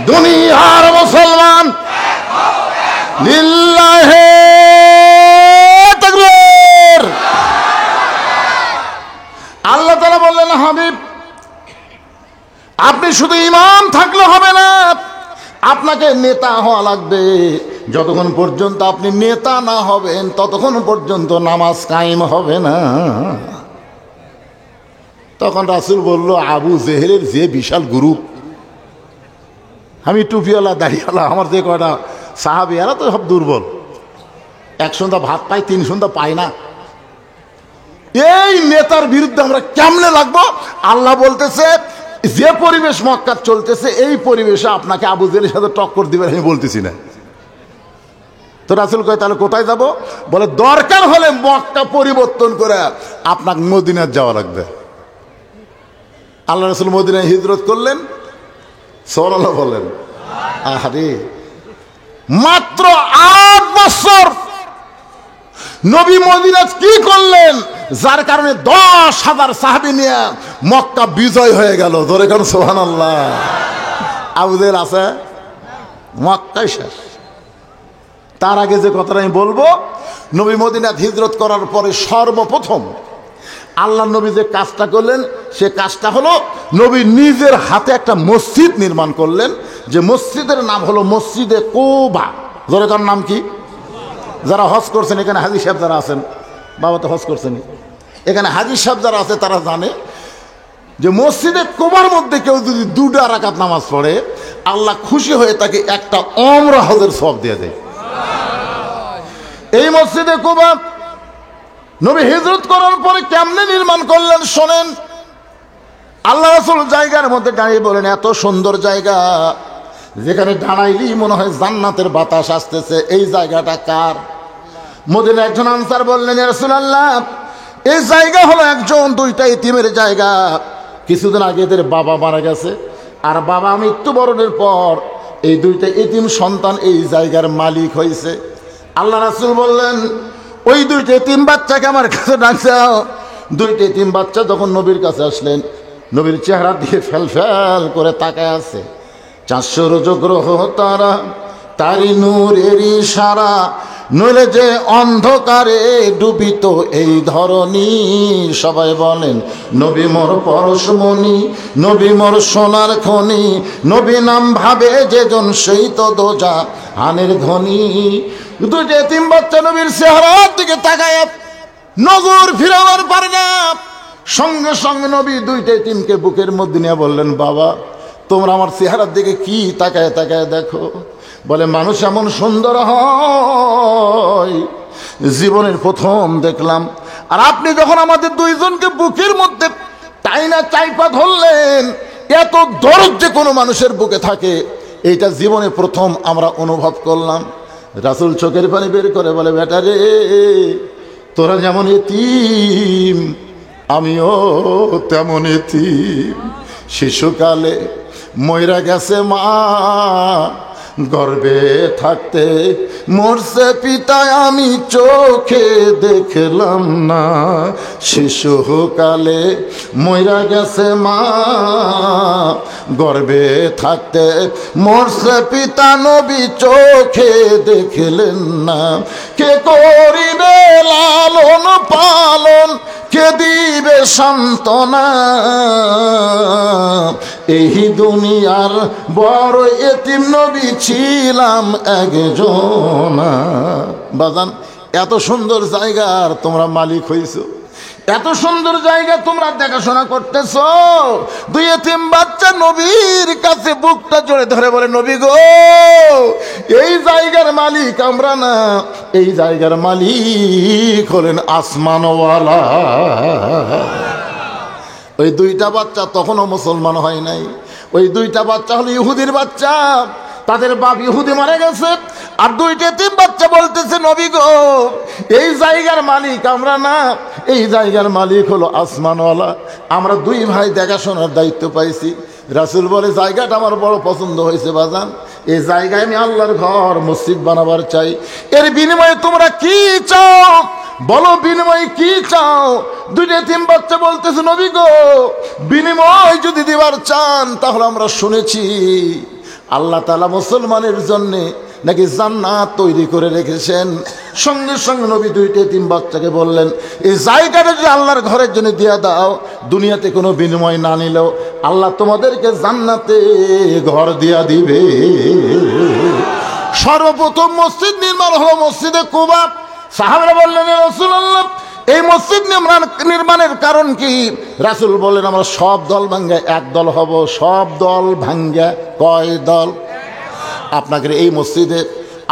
দুনিয়ার মুসলমান লিল্লাহে তাকবীর। আল্লাহ তাআলা বললেন, হাবিব আপনি শুধু ইমাম থাকলে হবে না, আপনাকে নেতা হওয়া লাগবে। যতক্ষণ পর্যন্ত আপনি নেতা না হবেন ততক্ষণ পর্যন্ত নামাজ কায়েম হবে না। তখন রাসূল বলল, আবু জেহেলের যে বিশাল গ্রুপ, আমি টুপিওয়ালা দাড়িওয়ালা, আমার যে কয়টা সাহাবী, এরা তো সব দুর্বল। 1 সন্ধ্যা ভাত পাই, 3 সন্ধ্যা পাই না। এই নেতার বিরুদ্ধে আমরা কেমনে লাগবো? আল্লাহ বলতেছে, যে পরিবেশ মক্কার চলতেছে এই পরিবেশে আপনাকে আবু জেহেলের সাথে টক্কর দিবেন আমি বলতেছি না। তো রাসূল কয় তাহলে কোথায় যাব? বলে দরকার হলে মক্কা পরিবর্তন করে আপনাকে মদিনায় যাওয়া লাগবে। আল্লাহ রাসূল মদিনায় হিজরত করলেন। সুবহানাল্লাহ বলেন। আরে মাত্র 8 বছর নবী মদিনায় কি করলেন, যার কারণে 10,000 সাহাবী নিয়ে মক্কা বিজয় হয়ে গেল। ধরে কেন সুবহানাল্লাহ। আবু জেহেল আছে, মক্কায় শেষ। তার আগে যে কথাটা আমি বলবো, নবী মদিনায় হিজরত করার পরে সর্বপ্রথম আল্লাহ নবী যে কাজটা করলেন, সে কাজটা হলো নবী নিজের হাতে একটা মসজিদ নির্মাণ করলেন, যে মসজিদের নাম হলো মসজিদে কুবা। ধরে কার নাম কি? যারা হজ করছেন, এখানে হাজী সাহেব যারা আছেন, বাবা তো হজ করছেন, এখানে হাজী সাহেব যারা আছে তারা জানে যে মসজিদে কুবার মধ্যে কেউ যদি 2 রাকাত নামাজ পড়ে, আল্লাহ খুশি হয়ে তাকে একটা ওমরা হজের সওয়াব দিয়ে দেয়। এই মসজিদে কুবা নবী হিজরত করার পরে কেমনে নির্মাণ করলেন শোনেন। আল্লাহ রাসূল জায়গার মধ্যে দাঁড়িয়ে বলেন, এত সুন্দর জায়গা, যেখানে দাঁড়াইলেই মনে হয় জান্নাতের বাতাস আসতেছে, এই জায়গাটা কার? মদিনার একজন আনসার বললেন, ইয়া রাসূলুল্লাহ এই জায়গা হলো 1-2টা ইতিমের জায়গা। কিছুদিন আগে এদের বাবা মারা গেছে, আর বাবা মৃত্যুবরণের পর এই 2টা ইতিম সন্তান এই জায়গার মালিক হয়েছে। আল্লাহ রাসূল বললেন, ওই 2টা ইতিম বাচ্চাকে আমার কাছে ডাকছাও। 2টা ইতিম বাচ্চা যখন নবীর কাছে আসলেন, নবীর চেহারা দিয়ে ফেল ফেল করে তাকায় আছে। 400 রজো গ্রহ তারা তারি নূরের ইশারা, নইলে যে অন্ধকারে ডুবিত এই ধরনী। সবাই বলেন নবী মোর পরশমণি, নবী মোর সোনার খনি, নবী নাম ভাবে যেজন সেই তো দোজা হানের ধনী। দুটো এতিম বাচ্চা নবীর চেহারার দিকে তাকায় নজর ফিরাবার পারে না। সঙ্গে সঙ্গে নবী দুইটা এতিমকে বুকের মধ্যে নিয়ে বললেন, বাবা তোমরা আমার চেহারার দিকে কি তাকায় তাকায় দেখো। বলে মানুষ এমন সুন্দর হয় জীবনের প্রথম দেখলাম। আর আপনি যখন আমাদের দুইজনকে বুকের মধ্যে টাইনা চাইপা ধরলেন, এত দরদ যে কোনো মানুষের বুকে থাকে এইটা জীবনে প্রথম আমরা অনুভব করলাম। রাসূল চোখের পানি বের করে বলে, বেটা রে তোরা যেমন এতিম আমিও তেমন এতিম। শিশুকালে মইরা গেছে মা, গর্বে থাকতে মরছে পিতা আমি চোখে দেখলাম না। শিশুকালে মইরা গেছে মা, গর্বে থাকতে মরছে পিতা নবী চোখে দেখলেন না। কে করিবে লালন পালন, কে দিবে সান্ত্বনা, এই দুনিয়ার বড় এতিম নবী ছিলাম একজনা। বাজান এত সুন্দর জায়গার তোমরা মালিক হইছো, এত সুন্দর জায়গা তোমরা দেখাশোনা করতেছো। দুই এতিম বাচ্চা নবীর কাছে বুকটা জোরে ধরে বলে, নবী গো এই জায়গার মালিক আমরা না, এই জায়গার মালিক হলেন আসমানওয়ালা। ওই দুইটা বাচ্চা তখনও মুসলমান হয় নাই। ওই দুইটা বাচ্চা হলো ইহুদির বাচ্চা, তাদের বাপ ইহুদি মারা গেছে। আর দুইটা এতিম বাচ্চা বলতেছে, নবী গো এই জায়গার মালিক আমরা না, এই জায়গার মালিক হলো আসমানওয়ালা। আমরা দুই ভাই দেখাশোনার দায়িত্ব পাইছি। রাসূল বলে, জায়গাটা আমার বড় পছন্দ হয়েছে বাজান, এই জায়গায় আমি আল্লাহর ঘর মসজিদ বানাবার চাই। এর বিনিময়ে তোমরা কি চাও বলো, বিনিময় কি চাও? দুইটা এতিম বাচ্চা বলতেছে, নবী গো বিনিময় যদি দিবার চান তাহলে আমরা শুনেছি আল্লাহ তাআলা মুসলমানের জন্য নাকি জান্নাত তৈরি করে রেখেছেন। সঙ্গে সঙ্গে নবী দুইটা এতিম বাচ্চাকে বললেন, এই জায়গাটা যদি আল্লাহর ঘরের জন্য দিয়ে দাও, দুনিয়াতে কোনো বিনিময় না নিলেও আল্লাহ তোমাদেরকে জান্নাতে ঘর দিয়া দিবে। সর্বপ্রথম মসজিদ নির্মাণ হলো মসজিদে কুবা। সাহাবারা বললেন, ইয়া রাসূলুল্লাহ এই মসজিদ নির্মাণের কারণ কি? রাসূল বললেন, আমরা সব দল ভাঙ্গা এক দল হব। সব দল ভাঙ্গা কয় দল? আপনাদের এই মসজিদে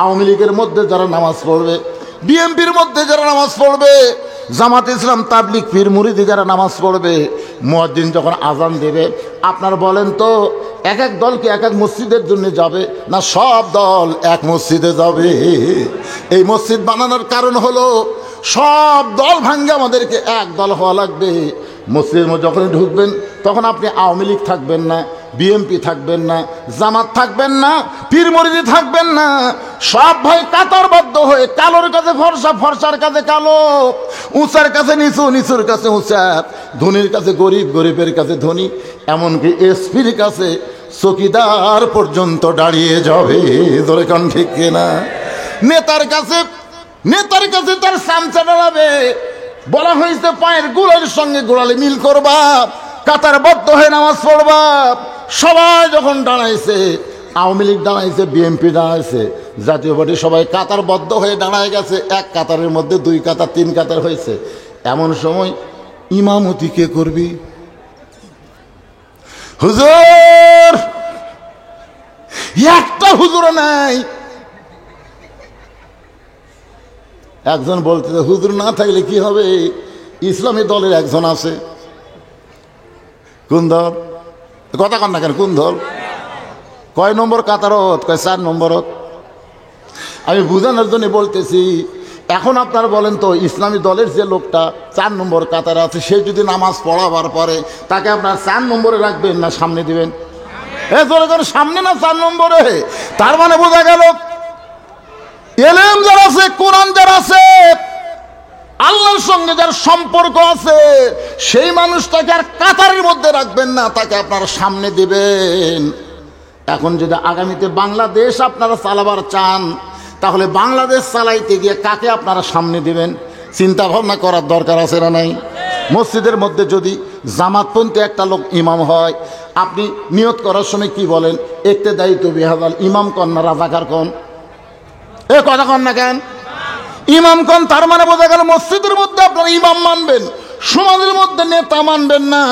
আওয়ামী লীগের মধ্যে যারা নামাজ পড়বে, বিএনপির মধ্যে যারা নামাজ পড়বে, জামাত ইসলাম তাবলিগ পীর মুরিদি যারা নামাজ পড়বে, মুয়াজ্জিন যখন আজান দেবে, আপনার বলেন তো এক এক দল কি এক এক মসজিদের জন্য যাবে, না সব দল এক মসজিদে যাবে? এই মসজিদ বানানোর কারণ হলো সব দল ভাঙ্গে আমাদেরকে এক দল হওয়া লাগবে। মসজিদের মধ্যে যখন ঢুকবেন তখন আপনি আওয়ামী লীগ থাকবেন না, বিএনপি থাকবেন না, জামাত থাকবেন না, পীর মুরিদি থাকবেন না। সব ভাই কাতারবদ্ধ হয়ে কালোর কাছে ফর্সা, ফর্সার কাছে কালো, উঁচার কাছে নিচু, নিচুর কাছে উঁচা, ধনীর কাছে গরিব, গরিবের কাছে ধনী, এমনকি এসপির কাছে চকিদার পর্যন্ত দাঁড়িয়ে যাবে। ধরে কান ঠিক কিনা? নেতার কাছে তার সামচা দাঁড়াবে। বলা হয়েছে পায়ের গোড়ালির সঙ্গে গোড়ালি মিল করবা, কাতারবদ্ধ হয়ে নামাজ পড়বা। সবাই যখন দাঁড়াইছে, আওয়ামী লীগ দাঁড়াইছে, বিএনপি দাঁড়াইছে, জাতীয় পার্টি সবাই কাতারবদ্ধ হয়ে দাঁড়ায় গেছে। এক কাতারের মধ্যে দুই কাতার, তিন কাতার হয়েছে। এমন সময় ইমামতি কে করবি? হুজুর, একটা হুজুর নাই। একজন বলতেছে, হুজুর না থাকলে কি হবে? ইসলামী দলের একজন আছে। কোন দল? কথা কন না কেন? কোন দল? কয় নম্বর কাতারত? কয় 4 নম্বরত। আমি বুঝানোর জন্য বলতেছি, এখন আপনারা বলেন তো, ইসলামী দলের যে লোকটা 4 নম্বর কাতারে আছে, সে যদি নামাজ পড়াবার পরে তাকে আপনার 4 নম্বরে রাখবেন না সামনে দিবেন? সামনে না 4 নম্বরে? তার মানে বোঝা গেল এলেম যারা আছে, কোরআন যারা আছে, আল্লাহর সঙ্গে যার সম্পর্ক আছে, সেই মানুষটাকে আর কাতারের মধ্যে রাখবেন না, তাকে আপনারা সামনে দিবেন। এখন যদি আগামীতে বাংলাদেশ আপনারা চালাবার চান, তাহলে বাংলাদেশ চালাইতে গিয়ে কাকে আপনারা সামনে দিবেন চিন্তা ভাবনা করার দরকার আছে না নাই? মসজিদের মধ্যে যদি জামাতপন্থী একটা লোক ইমাম হয়, আপনি নিয়ত করার সময় কি বলেন? ইক্তেদায়িত বিহাদাল ইমাম কন না রাজাকার কন? এ কথা কন না কেন? ইমাম কন, তার মানে বোঝা গেল মসজিদের মধ্যে আপনারা ইমাম মানবেন, সমাজের মধ্যে নেতা মানবেন না।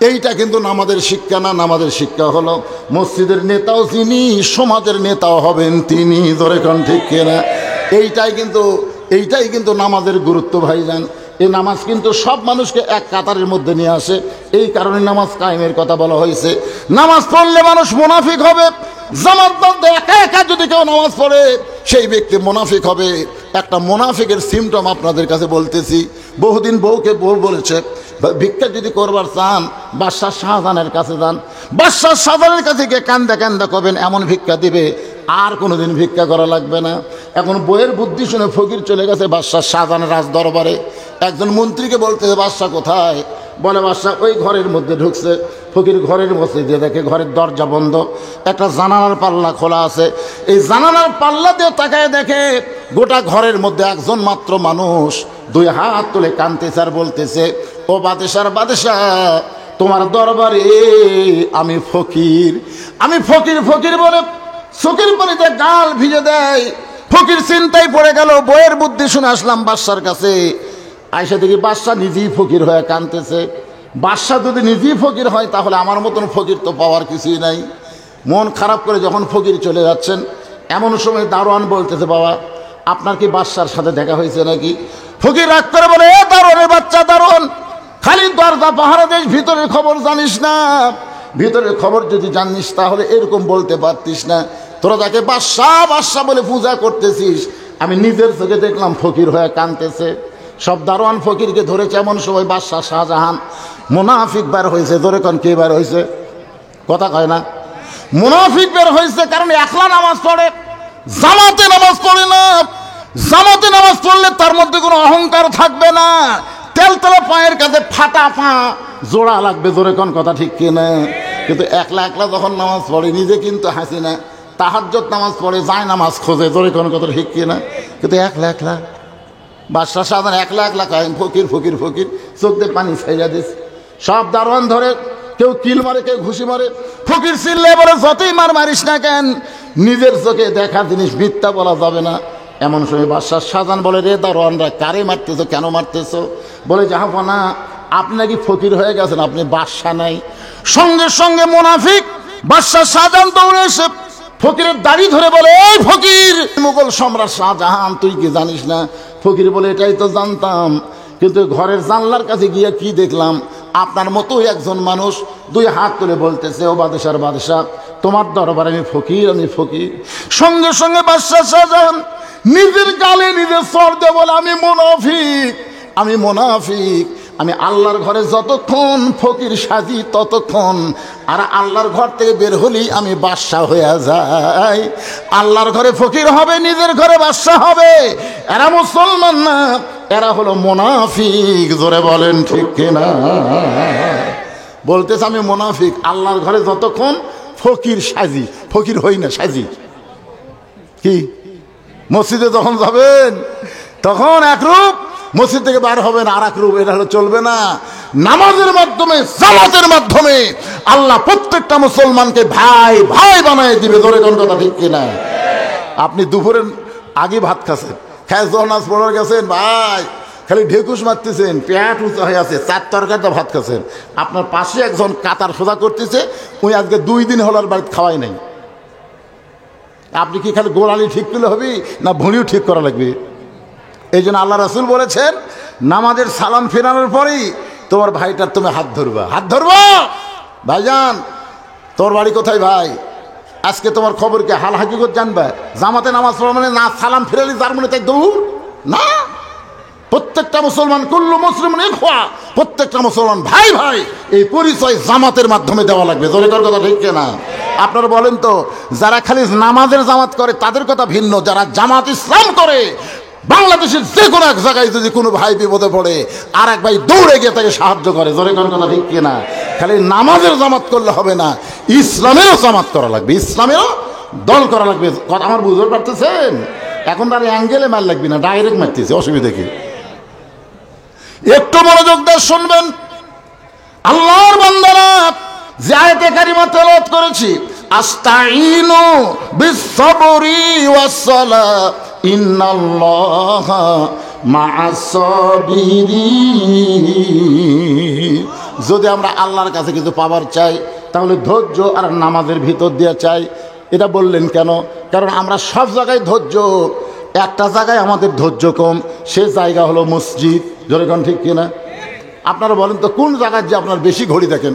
এইটা কিন্তু নামাজের শিক্ষা না। নামাজের শিক্ষা হলো মসজিদের নেতাও যিনি, সমাজের নেতাও হবেন তিনি। ধরে কন ঠিক কিনা? এইটাই কিন্তু নামাজের গুরুত্ব ভাইজান। এই নামাজ কিন্তু সব মানুষকে এক কাতারের মধ্যে নিয়ে আসে। এই কারণে নামাজ কায়েমের কথা বলা হয়েছে। নামাজ পড়লে মানুষ মুনাফিক হবে। জামাতবদ্ধ একা একা যদি কেউ নামাজ পড়ে, সেই ব্যক্তি মুনাফিক হবে। একটা মুনাফিকের সিমটম আপনাদের কাছে বলতেছি। বহুদিন বউকে বউ বলেছে, ভিক্ষা যদি করবার চান বাদশাহ শাহজাহানের কাছে যান। বাদশাহ শাহজাহানের কাছে গিয়ে কান্দা কান্দা করবেন, এমন ভিক্ষা দিবে আর কোনোদিন ভিক্ষা করা লাগবে না। এখন বইয়ের বুদ্ধি শুনে ফকির চলে গেছে বাদশাহ শাহজাহানের রাজ দরবারে। একজন মন্ত্রীকে বলতেছে, বাদশাহ কোথায়? বলে, বাদশাহ ওই ঘরের মধ্যে ঢুকছে। ফকির ঘরের মধ্যে দিয়ে দেখে ঘরের দরজা বন্ধ, একটা জানালার পাল্লা খোলা আছে। এই জানালার পাল্লা দিয়ে তাকায় দেখে গোটা ঘরের মধ্যে একজন মাত্র মানুষ দুই হাত তুলে কাঁদতেছে আর বলতেছে, ও বাদশার বাদশাহ, তোমার দরবারে আমি ফকির। ফকির বলে চোখের পানিতে গাল ভিজে দেয়। ফকির চিন্তায় পড়ে গেল, বইয়ের বুদ্ধি শুনে আসলাম বাদশার কাছে। আয়সা দেখি বাদশাহ নিজেই ফকির হয়ে কাঁদতেছে। বাদশাহ যদি নিজেই ফকির হয়, তাহলে আমার মতন ফকির তো পাওয়ার কিছুই নাই। মন খারাপ করে যখন ফকির চলে যাচ্ছেন, এমন সময় দারোয়ান বলতেছে, বাবা আপনার কি বাদশার সাথে দেখা হয়েছে নাকি? ফকির রাগ করে বলে, এ দারোয়ানের বাচ্চা দারোয়ান, খালি দরজা পাহারা দিস, ভিতরের খবর জানিস না? ভিতরের খবর যদি জানিস তাহলে এরকম বলতে পারতিস না। তোরা তাকে বাদশাহ বাদশাহ বলে পূজা করতেছিস। আমি নিজের চোখে দেখলাম ফকির হয়ে কাঁদতেছে। সব দারোয়ান ফকিরকে ধরেছে। এমন সময় বাদশাহ শাহজাহান মুনাফিক বের হয়েছে। ধরে কোন কে বের হয়েছে? কথা কয় না। মুনাফিক বের হয়েছে, কারণ একলা নামাজ পড়ে, জামাতে নামাজ পড়ে না। জামাতে নামাজ পড়লে তার মধ্যে কোনো অহংকার থাকবে না। তেলতলা পায়ের কাছে ফাটা পা জোড়া লাগবে। জোরে কোন কথা ঠিক কিনা? কিন্তু একলা যখন নামাজ পড়ে, নিজে কিন্তু হাসি না, তাহাজ্জুদ নামাজ পড়ে, যায় নামাজ খোঁজে। জোরে কোন কথা ঠিক কিনা? কিন্তু একলা বাদশাহ শাহজাহান একলা কায়েম, ফকির চোখ দিয়ে পানি ছাইড়া দিস। সব দারোয়ান ধরে, কেউ কিল মারে, কেউ ঘুষি মারে। ফকির চিল্লে বলে, যতই মারিস না কেন, নিজের চোখে দেখা জিনিস মিথ্যা বলা যাবে না। এমন সময় বাদশাহ শাহজাহান বলে, রে দারোয়ানরা, কারে মারতেছো, কেন মারতেছো? বলে, জাহাপনা, আপনি নাকি ফকির হয়ে গেছেন, আপনি বাদশাহ নাই। সঙ্গে সঙ্গে মুনাফিক বাদশাহ শাহজাহান দৌড়ে এসে ফকিরের দাড়ি ধরে বলে, এই ফকির, মুঘল সম্রাট শাহজাহান, তুই কি জানিস না? ফকির বলে, এটাই তো জানতাম, কিন্তু ঘরের জানলার কাছে গিয়ে কি দেখলাম, আপনার মতোই একজন মানুষ দুই হাত তুলে বলতেছে, ও বাদশার বাদশাহ, তোমার দরবারে আমি ফকির। সঙ্গে সঙ্গে বাদশাহ শাহজাহান নিজের গালে নিজের চর দিয়ে বলে, আমি মুনাফিক। আমি আল্লাহর ঘরে যতক্ষণ ফকির সাজি ততক্ষণ, আর আল্লাহর ঘর থেকে বের হলেই আমি বাদশাহ হয়ে যাই। আল্লাহর ঘরে ফকির হবে, নিজের ঘরে বাদশাহ হবে। এরা মুসলমান না, এরা হলো মুনাফিক। জোরে বলেন ঠিক কিনা? বলতেছে আমি মুনাফিক, আল্লাহর ঘরে যতক্ষণ ফকির সাজি, ফকির হই না, সাজি। কি মসজিদে যখন যাবেন তখন এক রূপ, মসজিদ থেকে বার হবেন আর এক রূপ। এটা হলো চলবে না। নামাজের মাধ্যমে, জামাতের মাধ্যমে আল্লাহ প্রত্যেকটা মুসলমানকে ভাই বানায় দিবে। ধরে কোন কথা ঠিক কিনা? আপনি দুপুরের আগে ভাত খাচ্ছেন, খায় জনাজ পড়ার গেছেন, ভাই খালি ঢেকুস মারতেছেন, পেট উঁচা হয়ে আছে, 4 তরকারিটা ভাত খাচ্ছেন। আপনার পাশে একজন কাতার সোজা করতেছে, ওই আজকে 2 দিন হল আর বাড়িতে খাওয়াই নাই। আপনি কি খালি গোড়ালি ঠিক করলে হবে না ভুঁড়িও ঠিক করা লাগবে? এই জন্য আল্লাহ রাসূল বলেছেন, নামাজের সালাম ফেরানোর পরেই তোমার ভাইটার তুমি হাত ধরবা। ভাইজান, তোর বাড়ি কোথায় ভাই? আজকে তোমার খবর কি, হাল হাকিকত জানবা? জামাতে নামাজ পড়া মানে না সালাম ফেরালি যার মনে তাই দৌড় না। প্রত্যেকটা মুসলমান, কুল্লু মুসলিমুন ইখওয়া, প্রত্যেকটা মুসলমান ভাই। এই পরিচয় জামাতের মাধ্যমে দেওয়া লাগবে। জোরের কথা ঠিক না? আপনারা বলেন তো, যারা খালি নামাজের জামাত করে তাদের কথা ভিন্ন, যারা জামাত ইসলাম করে, বাংলাদেশের যে কোনো এক জায়গায় যদি কোনো ভাই বিপদে পড়ে আর এক ভাই দৌড়ে গিয়ে তাকে সাহায্য করে, জোরে কোন কথা ঠিক কিনা? খালি নামাজের জামাত করলে হবে না, ইসলামেরও জামাত করা লাগবে, ইসলামেরও দল করা লাগবে। আমার বুঝতে পারতেছেন? এখন তার অ্যাঙ্গেলে মার লাগবে না, ডাইরেক্ট মারতেছে, অসুবিধা কি? একটু মনোযোগ দিয়ে শুনবেন। আল্লাহর বান্দারা যে আয়াতে কারিমা তেলাওয়াত করেছি, আস্তাইনু বিস-সাবরি ওয়াস-সালাহ ইন্নাল্লাহা মা'আস-সাবিরিন। যদি আমরা আল্লাহর কাছে কিছু পাওয়ার চাই তাহলে ধৈর্য আর নামাজের ভিতর দিয়ে চাই। এটা বললেন কেন? কারণ আমরা সব জায়গায় ধৈর্য, একটা জায়গায় আমাদের ধৈর্য কম, সে জায়গা হলো মসজিদ। যেরকম ঠিক কিনা? আপনারা বলেন তো কোন জায়গায় যে আপনার বেশি ঘড়ি দেখেন?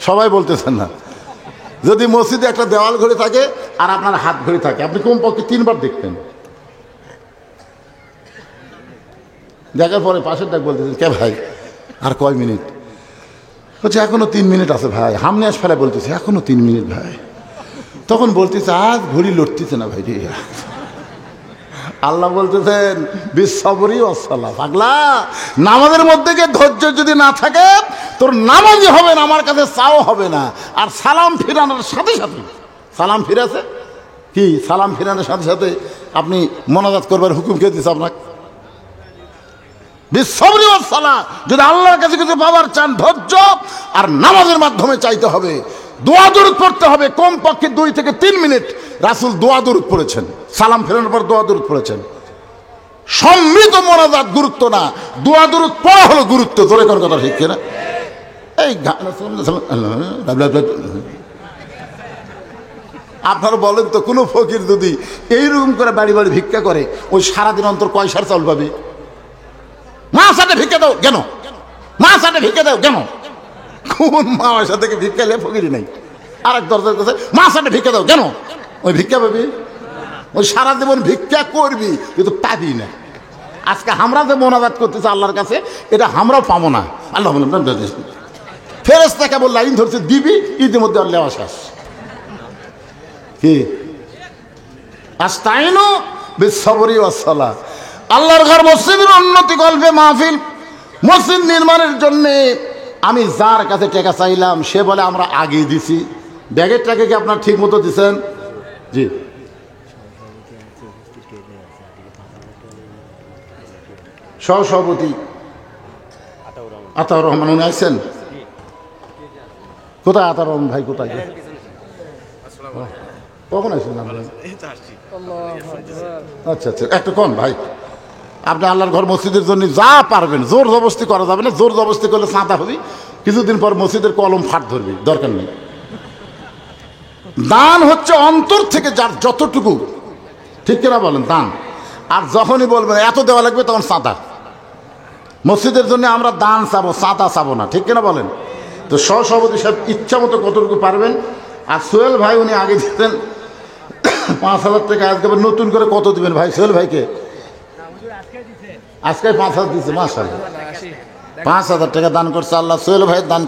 সবাই বলতেছেন না। যদি মসজিদে একটা দেওয়াল ঘড়ি থাকে আর আপনার হাত ঘড়ি থাকে, আপনি কমপক্ষে 3 বার দেখতেন। দেখার পরে পাশের ডাক বলতেছেন, কে ভাই আর কয় মিনিট? বলছে এখনো 3 মিনিট আছে ভাই। হামনে আস ফেলা বলতেছে এখনো 3 মিনিট ভাই। তখন বলতেছে আজ ঘড়ি লড়তেছে না ভাই রে। আল্লাহ বলতেছেন বিস-সাবরি ওয়াস-সালাহ। পাগলা, নামাজের মধ্যে গিয়ে ধৈর্য যদি না থাকে তোর নামাজই হবে না, আমার কাছে চাও হবে না। আর সালাম ফিরানোর সাথে সাথে, সালাম ফিরেছে কি, সালাম ফিরানোর সাথে সাথে আপনি মোনাজাত করবার হুকুম কে দিচ্ছে আপনাকে? বিস-সাবরি ওয়াস-সালাহ। যদি আল্লাহর কাছে কিছু পাওয়ার চান, ধৈর্য আর নামাজের মাধ্যমে চাইতে হবে। দোয়া দরুদ পড়তে হবে কমপক্ষে 2 থেকে 3 মিনিট। রাসূল দোয়া দরুদ পড়েছেন, সালাম ফেরানোর পর দোয়া দরুদ পড়েছেন। সম্মিলিত মোনাজাত গুরুত্ব না, দোয়া দরুদ পড়া হলো গুরুত্ব। জোরে কোন কথা ঠিক কিনা? এই আপনারা বলেন তো, কোনো ফকির যদি এইরকম করে বাড়ি বাড়ি ভিক্ষা করে, ওই সারাদিন অন্তর কয় সার চাউল পাবে? মা সাথে ভিক্ষা দাও কেন? মা সাথে ভিক্ষা দাও কেন? কোন মা পয়সা থেকে ভিক্ষা লে ফকিরি নাই? আর এক দরজার কাছে মা সাথে ভিক্ষা দাও কেন? ওই ভিক্ষা পাবি? ওই সারা জীবন ভিক্ষা করবি কিন্তু পাবি না। আজকে আমরা যে মোনাজাত করতেছি আল্লাহর কাছে, এটা আমরাও পাবো না। আল্লাহ ফেরেশতা কেবল লাইন ধরছে, দিবি, ইতিমধ্যে আর লেওয়া শেষ। কি আস্তাইনু বিস-সাবরি ওয়াস-সালাহ। আল্লাহর ঘর মসজিদের উন্নতি কল্পে মাহফিল, মসজিদ নির্মাণের জন্য আমি যার কাছে টাকা চাইলাম সে বলে আমরা আগে দিছি। ব্যাগের টাকা কি আপনার ঠিক মতো দিচ্ছেন? জি। সহসভাপতি আতাউর রহমান উনি আসছেন? কোথায় আতাউর রহমান ভাই? কোথায় কখন আসছেন? আচ্ছা আচ্ছা, একটু কোন ভাই, আপনি আল্লাহর ঘর মসজিদের জন্য যা পারবেন, জোর জবরদস্তি করা যাবে না। জোর জবরদস্তি করলে চাঁদা হবি, কিছুদিন পর মসজিদের কলম ফাট ধরবি, দরকার নেই। দান হচ্ছে অন্তর থেকে যার যতটুকু, ঠিক কিনা বলেন? দান। আর যখনই বলবেন এত দেওয়া লাগবে তখন চাঁদা। মসজিদের জন্য আমরা দান চাবো, চাঁদা চাবো না, ঠিক কিনা বলেন? তো সহসভাপতি সাহেব ইচ্ছা মতো কতটুকু পারবেন। আর সোহেল ভাই উনি আগে দিতেন 5,000 টাকা, আজকে নতুন করে কত দিবেন ভাই? সোহেল ভাইকে আজকে 5,000 দিচ্ছে, মাশাআল্লাহ 5,000 টাকা দান করছে আল্লাহ। সোহেল ভাইয়ের দান